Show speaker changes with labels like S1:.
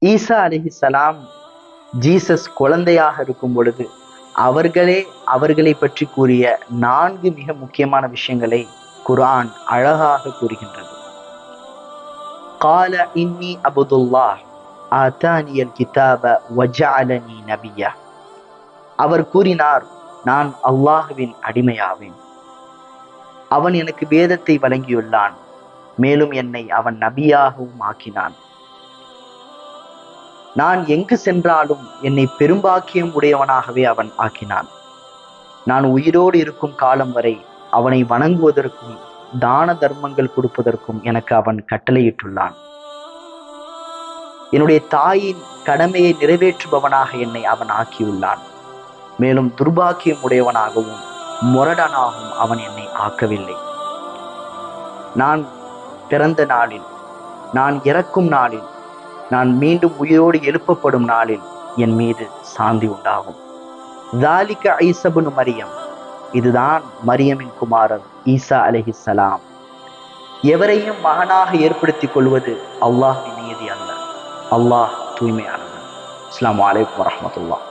S1: ஈசா அலைஹிஸ்ஸலாம் ஜீசஸ் குழந்தையாக இருக்கும் பொழுது அவர்களை பற்றி கூறிய 4 மிக முக்கியமான விஷயங்களை குர்ஆன் அழகாக கூறுகின்றது. கால இன்னி அபுதுல்லாஹ் ஆதானியல் கிதாப வஜஅலனி நபியா. அவர் கூறினார், நான் அல்லாஹ்வின் அடிமையாவேன், அவன் எனக்கு வேதத்தை வழங்கியுள்ளான், மேலும் என்னை அவன் நபியாகவும் ஆக்கினான். நான் எங்கு சென்றாலும் என்னை பெரும்பாக்கியம் உடையவனாகவே அவன் ஆக்கினான். நான் உயிரோடு இருக்கும் காலம் வரை அவனை வணங்குவதற்கும் தான தர்மங்கள் கொடுப்பதற்கும் எனக்கு அவன் கட்டளையிட்டுள்ளான். என்னுடைய தாயின் கடமையை நிறைவேற்றுபவனாக என்னை அவன் ஆக்கியுள்ளான். மேலும் துர்பாக்கியம் உடையவனாகவும் முரடனாகவும் அவன் என்னை ஆக்கவில்லை. நான் பிறந்த நாளில், நான் இறக்கும் நாளில், நான் மீண்டும் உயிரோடு எழுப்பப்படும் நாளில் என் மீது சாந்தி உண்டாகும். ذَلِكَ عِيسَى بْنُ மரியம். இதுதான் மரியமின் குமாரர் ஈசா அலைஹிஸ்ஸலாம். எவரையும் மகனாக ஏற்படுத்திக் கொள்வது அல்லாஹ்வின் நியதி அல்ல. அல்லாஹ் தூய்மையானவன். அஸ்ஸலாமு அலைக்கும் வரஹ்மத்துல்லாஹ்.